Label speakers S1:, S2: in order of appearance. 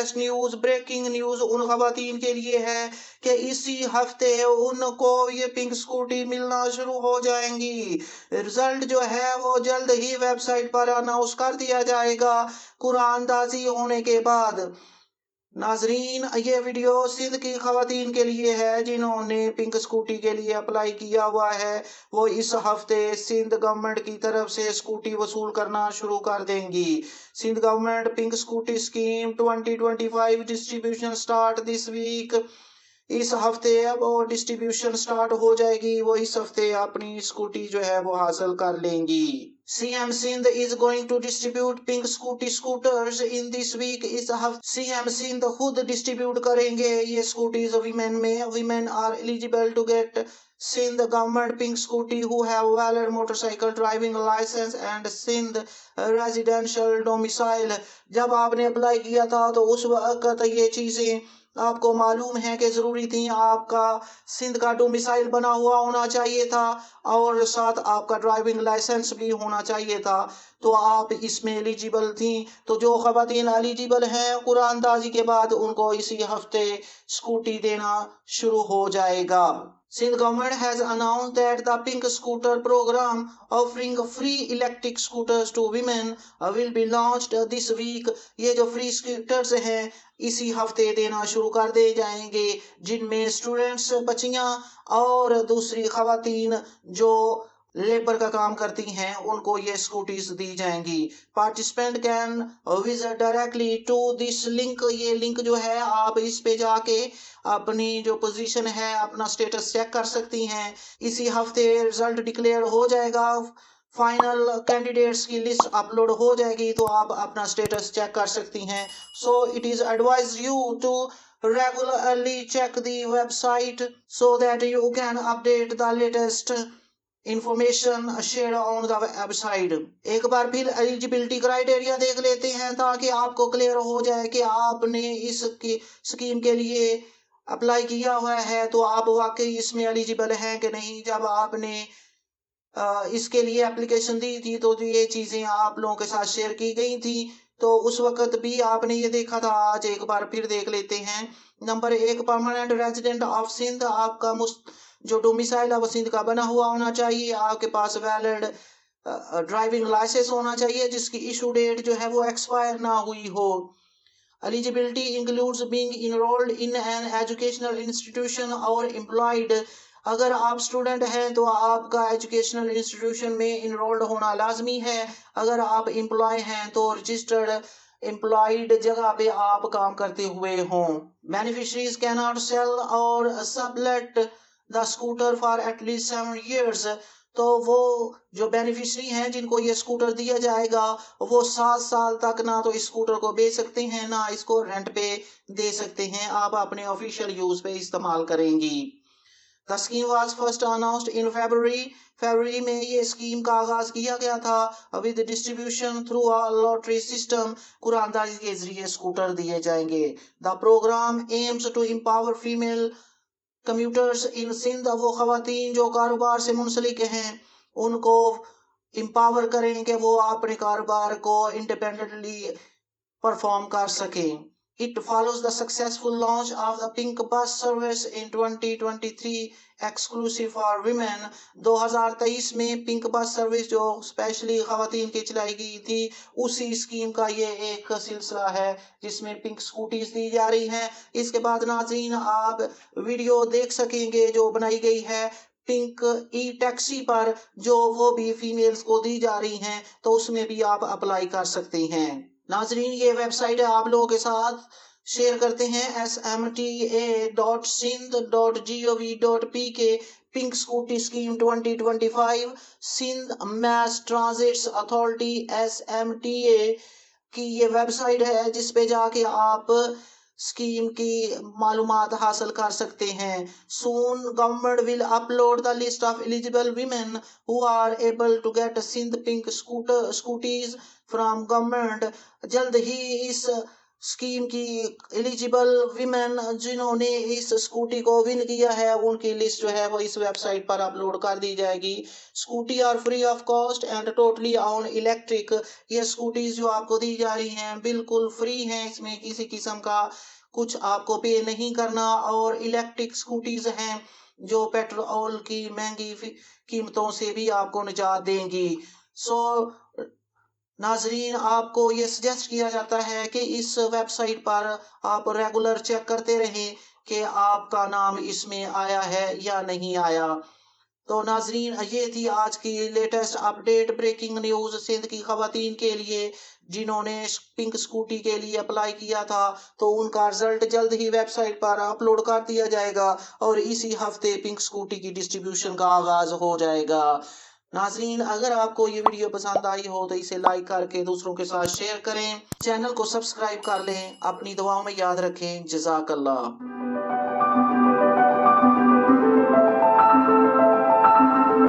S1: Latest news, breaking news उन खवातीन के लिए है कि इसी हफ्ते उनको ये पिंक स्कूटी मिलना शुरू हो जाएंगी। रिजल्ट जो है वो जल्द ही वेबसाइट पर अनाउंस कर दिया जाएगा कुरानदाजी होने के बाद। नाजरीन, ये वीडियो सिंध की खवातीन के लिए है जिन्होंने पिंक स्कूटी के लिए अप्लाई किया हुआ है। वो इस हफ्ते सिंध गवर्नमेंट की तरफ से स्कूटी वसूल करना शुरू कर देंगी। Sindh government pink scooty scheme 2025 distribution start this week. इस हफ्ते अब वो डिस्ट्रीब्यूशन स्टार्ट हो जाएगी। वो इस हफ्ते अपनी स्कूटी जो है वो हासिल कर लेंगी। CM Sindh is going to distribute pink scooters in this week। इस हफ्ते सीएम सिंध खुद डिस्ट्रीब्यूट करेंगे ये स्कूटीज वीमेन में। Women are eligible to get Sindh government pink scooty who have valid motorcycle driving license and Sindh residential domicile. जब आपने apply किया था तो उस वक्त ये चीजें आपको मालूम है कि जरूरी थी। आपका सिंध का डोमिसाइल बना हुआ होना चाहिए था और साथ आपका ड्राइविंग लाइसेंस भी होना चाहिए था, तो आप इसमें एलिजिबल थी। तो जो खवातीन एलिजिबल हैं कुरानदाजी के बाद उनको इसी हफ्ते स्कूटी देना शुरू हो जाएगा। Sindh government has announced that the Pink Scooter program offering free electric scooters to women will be launched this week। ये जो फ्री स्कूटर्स हैं इसी हफ्ते देना शुरू कर दे जाएंगे, जिनमें स्टूडेंट्स, बच्चियां और दूसरी खवातीन जो लेबर का काम करती हैं उनको ये स्कूटीज दी जाएंगी। Participant can visit directly to this link. ये लिंक जो है आप इस पे जाके अपनी जो पोजीशन है, अपना स्टेटस चेक कर सकती हैं। इसी हफ्ते रिजल्ट डिक्लेयर हो जाएगा, फाइनल कैंडिडेट्स की लिस्ट अपलोड हो जाएगी, तो आप अपना स्टेटस चेक कर सकती हैं। So it is advise you to regularly check the website so that you can update the latest information share on the website. एक बार फिर एलिजिबिलिटी क्राइटेरिया देख लेते हैं ताकि आपको क्लियर हो जाए कि आपने इस स्कीम के लिए अप्लाई किया हुआ है तो आप वाकई इसमें एलिजिबल हैं कि नहीं। जब आपने इसके लिए एप्लीकेशन दी थी तो ये चीज़ें आप लोगों के साथ शेयर की गई थी, तो उस वक्त भी आपने ये देखा था। आज एक बार फिर देख लेते हैं। Number 1, permanent resident of Sindh. आपका जो डोमिसाइल है वो सिंध का बना हुआ होना चाहिए। आपके पास वैलिड ड्राइविंग लाइसेंस होना चाहिए जिसकी इशू डेट जो है वो एक्सपायर ना हुई हो। Eligibility includes being enrolled in an educational institution और एम्प्लॉयड। अगर आप स्टूडेंट हैं तो आपका एजुकेशनल इंस्टीट्यूशन में इनरोल्ड होना लाजमी है। अगर आप एम्प्लॉय हैं तो रजिस्टर्ड एम्प्लॉयड जगह पे आप काम करते हुए हों। बेनिफिशरीज कैन नॉट सेल और sublet the scooter for at least 7 years। तो वो जो बेनिफिशरी हैं जिनको ये स्कूटर दिया जाएगा वो 7 साल तक ना तो इस स्कूटर को बेच सकते हैं ना इसको रेंट पे दे सकते हैं। आप अपने ऑफिशियल यूज पे इस्तेमाल करेंगी। The scheme was first announced in फरवरी में ये स्कीम का आगाज किया गया था with distribution through a lottery system. कुरानदाजी के जरिए स्कूटर दिए जाएंगे। The program aims to empower female commuters in Sindh. वो खवातीन जो कारोबार से मुंसलिक हैं उनको एम्पावर करें कि वो अपने कारोबार को इंडिपेंडेंटली परफॉर्म कर सकें। It follows the successful launch of the Pink Bus Service in 2023 exclusive for women। 2023 में पिंक बस सर्विस जो स्पेशली खवातीन की चलाई गई थी उसी स्कीम का ये एक सिलसिला है जिसमें पिंक स्कूटीज दी जा रही हैं। इसके बाद नाज़रीन आप वीडियो देख सकेंगे जो बनाई गई है पिंक ई टैक्सी पर, जो वो भी फीमेल्स को दी जा रही हैं, तो उसमें भी आप अप्लाई कर सकते हैं। नाजरीन ये वेबसाइट है आप लोगों के साथ शेयर करते हैं smta.sindh.gov.pk। Pink scooty scheme 2025 Sindh mass transits authority SMTA की ये वेबसाइट है जिस पे जाके आप स्कीम की मालूमात हासिल कर सकते हैं। Soon government will upload the list of eligible women who are able to get Sindh pink scooties from government। जल्द ही इस स्कीम की एलिजिबल विमेन जिन्होंने इस स्कूटी को विन किया है, उनकी लिस्ट जो है वो इस वेबसाइट पर अपलोड कर दी जाएगी। Scooty are free of cost and totally on electric. ये स्कूटीज जो आपको दी जा रही हैं बिल्कुल फ्री हैं, इसमें किसी किस्म का कुछ आपको पे नहीं करना, और इलेक्ट्रिक स्कूटीज हैं जो पेट्रोल की महंगी कीमतों से भी आपको निजात देंगी। सो नाजरीन, आपको ये सजेस्ट किया जाता है कि इस वेबसाइट पर आप रेगुलर चेक करते रहें कि आपका नाम इसमें आया है या नहीं आया। तो नाजरीन, ये थी आज की latest update, breaking news Sindh की खवातीन के लिए जिन्होंने पिंक स्कूटी के लिए अप्लाई किया था। तो उनका रिजल्ट जल्द ही वेबसाइट पर अपलोड कर दिया जाएगा और इसी हफ्ते पिंक स्कूटी की डिस्ट्रीब्यूशन का आगाज हो जाएगा। नाजरीन, अगर आपको ये वीडियो पसंद आई हो तो इसे लाइक करके दूसरों के साथ शेयर करें, चैनल को सब्सक्राइब कर लें, अपनी दुआओं में याद रखें। जज़ाकल्लाह।